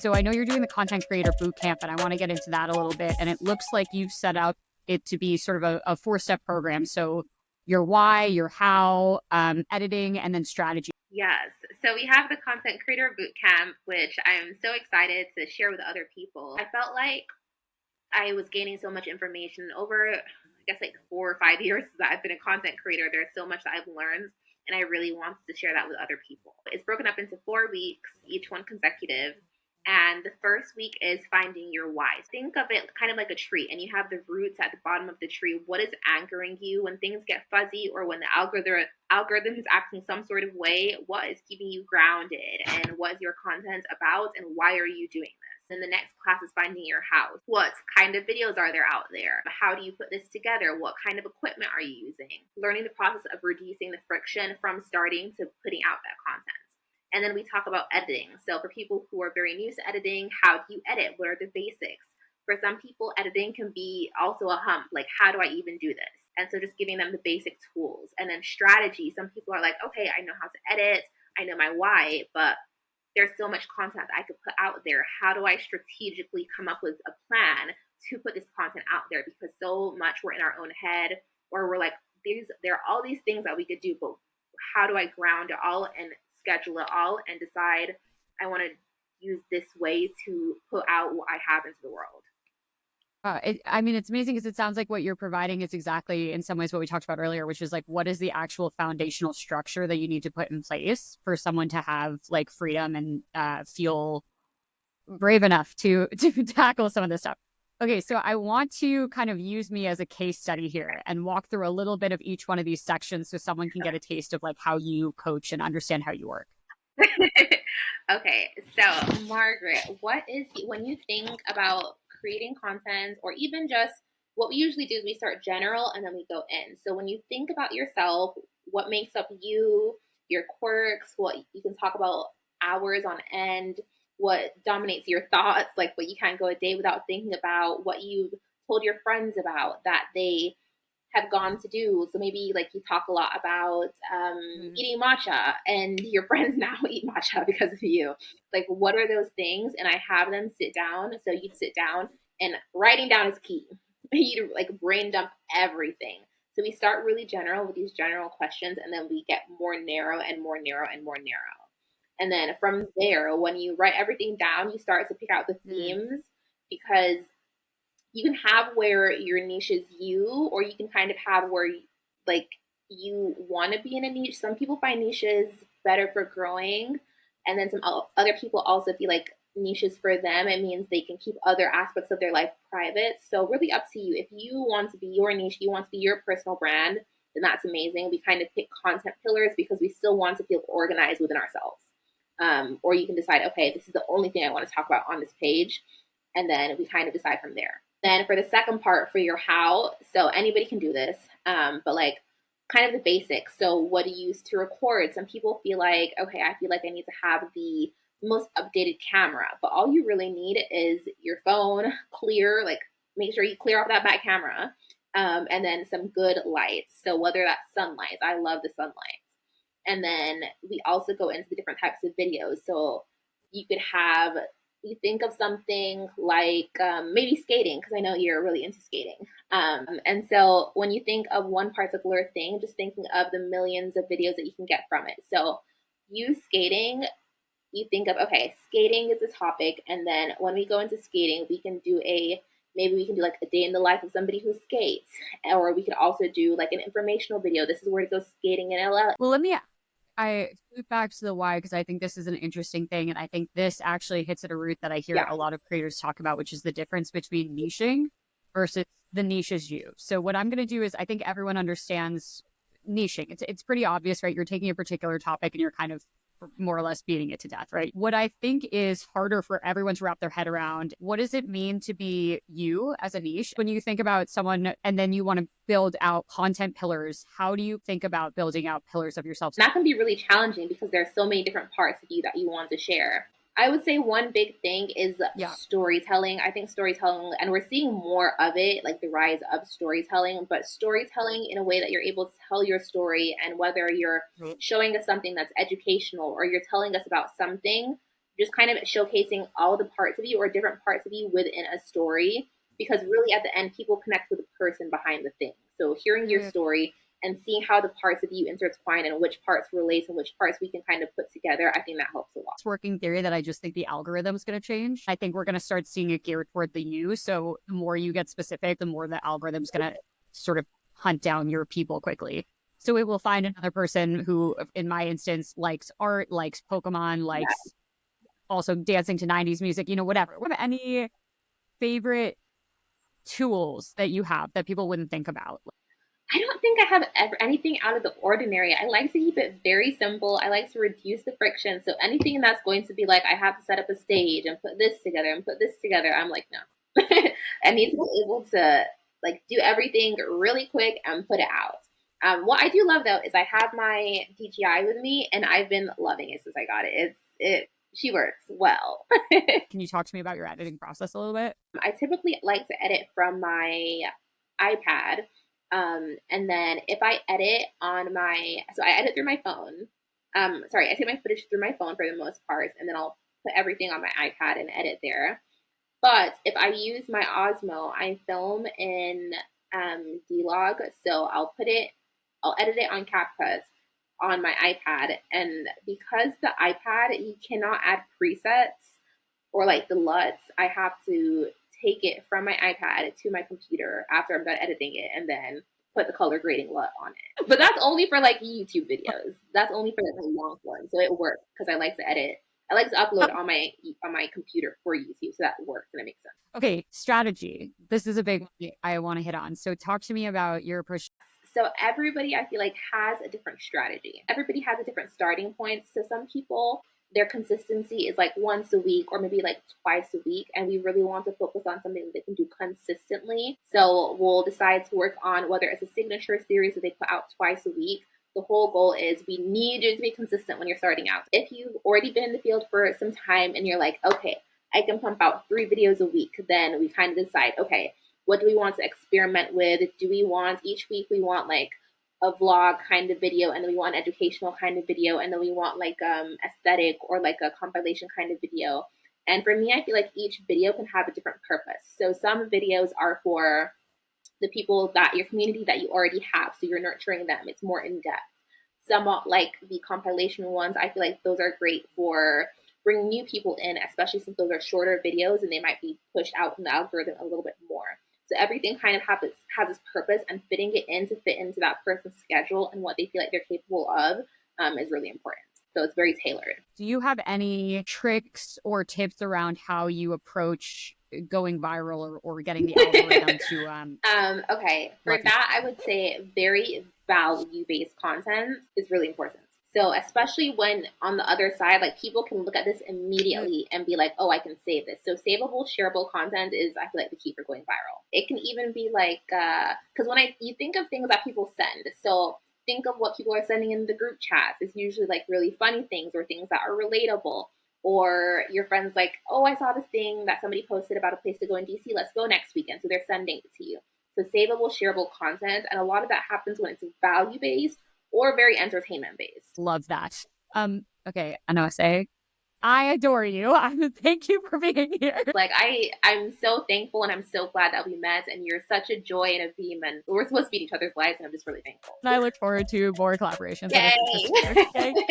So I know you're doing the Content Creator Bootcamp, and I want to get into that a little bit. And it looks like you've set out it to be sort of a four-step program. So your why, your how, editing, and then strategy. Yes. So we have the Content Creator Bootcamp, which I'm so excited to share with other people. I felt like I was gaining so much information over, I guess, like 4 or 5 years that I've been a content creator. There's so much that I've learned, and I really wanted to share that with other people. It's broken up into 4 weeks, each one consecutive. And the first week is finding your why. Think of it kind of like a tree, and you have the roots at the bottom of the tree. What is anchoring you when things get fuzzy, or when the algorithm is acting some sort of way? What is keeping you grounded, and what is your content about, and why are you doing this? And the next class is finding your how. What kind of videos are there out there? How do you put this together? What kind of equipment are you using? Learning the process of reducing the friction from starting to putting out that content. And then we talk about editing. So for people who are very new to editing, how do you edit? What are the basics? For some people, editing can be also a hump. Like, how do I even do this? And so just giving them the basic tools. And then strategy. Some people are like, okay, I know how to edit. I know my why, but there's so much content I could put out there. How do I strategically come up with a plan to put this content out there? Because so much we're in our own head, or we're like, there are all these things that we could do, but how do I ground it all and schedule it all and decide I want to use this way to put out what I have into the world? It's amazing because it sounds like what you're providing is exactly, in some ways, what we talked about earlier, which is like, what is the actual foundational structure that you need to put in place for someone to have like freedom and feel brave enough to tackle some of this stuff. Okay, so I want to kind of use me as a case study here and walk through a little bit of each one of these sections so someone can get a taste of like how you coach and understand how you work. Okay, so Margaret, when you think about creating content, or even just what we usually do is we start general and then we go in. So when you think about yourself, what makes up you, your quirks, what you can talk about hours on end, what dominates your thoughts, like what you can't go a day without thinking about, what you've told your friends about that they have gone to do. So maybe like you talk a lot about eating matcha, and your friends now eat matcha because of you. Like, what are those things? And I have them sit down. So you'd sit down, and writing down is key. You like brain dump everything. So we start really general with these general questions, and then we get more narrow and more narrow and more narrow. And then from there, when you write everything down, you start to pick out the themes, because you can have where your niche is you, or you can kind of have where like you want to be in a niche. Some people find niches better for growing, and then some other people also feel like niches for them, it means they can keep other aspects of their life private. So really up to you. If you want to be your niche, you want to be your personal brand, then that's amazing. We kind of pick content pillars because we still want to feel organized within ourselves. Or you can decide, okay, this is the only thing I want to talk about on this page, and then we kind of decide from there. Then for the second part, for your how, so anybody can do this, but like kind of the basics. So what do you use to record? Some people feel like, okay, I feel like I need to have the most updated camera, but all you really need is your phone, clear, like make sure you clear off that back camera, and then some good lights. So whether that's sunlight, I love the sunlight. And then we also go into the different types of videos. So you could have, you think of something like maybe skating, because I know you're really into skating. And so when you think of one particular thing, just thinking of the millions of videos that you can get from it. So you skating, you think of, okay, skating is the topic. And then when we go into skating, we can do maybe we can do like a day in the life of somebody who skates, or we could also do like an informational video. This is where to go skating in LA. Well, I move back to the why, because I think this is an interesting thing. And I think this actually hits at a root that I hear a lot of creators talk about, which is the difference between niching versus the niche is you. So what I'm going to do is, I think everyone understands niching. It's pretty obvious, right? You're taking a particular topic and you're kind of more or less beating it to death, right? What I think is harder for everyone to wrap their head around, what does it mean to be you as a niche? When you think about someone and then you want to build out content pillars, how do you think about building out pillars of yourself? That can be really challenging because there's so many different parts of you that you want to share. I would say one big thing is storytelling. I think storytelling, and we're seeing more of it, like the rise of storytelling, but storytelling in a way that you're able to tell your story, and whether you're showing us something that's educational or you're telling us about something, just kind of showcasing all the parts of you or different parts of you within a story. Because really at the end, people connect with the person behind the thing. So hearing your story and seeing how the parts of you intertwine and which parts relate and which parts we can kind of put together, I think that helps a lot. It's working theory that I just think the algorithm is going to change. I think we're going to start seeing it geared toward the you. So the more you get specific, the more the algorithm's going to sort of hunt down your people quickly. So it will find another person who, in my instance, likes art, likes Pokemon, likes also dancing to 90s music, whatever. What are any favorite tools that you have that people wouldn't think about? I don't think I have anything out of the ordinary. I like to keep it very simple. I like to reduce the friction. So anything that's going to be like, I have to set up a stage and put this together and put this together, I'm like, no. I need to be able to like do everything really quick and put it out. What I do love though is I have my DJI with me and I've been loving it since I got it. She works well. Can you talk to me about your editing process a little bit? I typically like to edit from my iPad. And then if I edit so I edit through my phone. I take my footage through my phone for the most part, and then I'll put everything on my iPad and edit there. But if I use my Osmo, I film in D-Log, so I'll edit it on CapCut on my iPad, and because the iPad, you cannot add presets or like the LUTs, I have to take it from my iPad to my computer after I'm done editing it and then put the color grading LUT on it. But that's only for like YouTube videos. That's only for like the long form. So it works because I like to edit. I like to upload on my computer for YouTube. So that works and it makes sense. Okay, strategy. This is a big one I want to hit on. So talk to me about your approach. So everybody, I feel like, has a different strategy. Everybody has a different starting point. So some people, their consistency is like once a week or maybe like twice a week. And we really want to focus on something that they can do consistently. So we'll decide to work on whether it's a signature series that they put out twice a week. The whole goal is we need you to be consistent when you're starting out. If you've already been in the field for some time and you're like, okay, I can pump out 3 videos a week, then we kind of decide, okay, what do we want to experiment with? Do we want each week we want like a vlog kind of video, and then we want educational kind of video, and then we want like aesthetic or like a compilation kind of video. And for me, I feel like each video can have a different purpose. So some videos are for the people that your community that you already have, so you're nurturing them. It's more in depth. Some like the compilation ones, I feel like those are great for bringing new people in, especially since those are shorter videos and they might be pushed out in the algorithm a little bit more. So everything kind of has its purpose, and fitting it in to fit into that person's schedule and what they feel like they're capable of is really important. So it's very tailored. Do you have any tricks or tips around how you approach going viral or getting the algorithm to okay, for that I would say very value-based content is really important. So especially when on the other side, like people can look at this immediately and be like, oh, I can save this. So savable, shareable content is, I feel like, the key for going viral. It can even be like, because you think of things that people send, so think of what people are sending in the group chats. It's usually like really funny things or things that are relatable. Or your friend's like, oh, I saw this thing that somebody posted about a place to go in DC. Let's go next weekend. So they're sending it to you. So savable, shareable content. And a lot of that happens when it's value-based or very entertainment-based. Love that. Okay, Onose, I adore you. Thank you for being here. Like I'm so thankful and I'm so glad that we met, and you're such a joy and a beam, and we're supposed to be in each other's lives, and I'm just really thankful. And I look forward to more collaborations. Yay!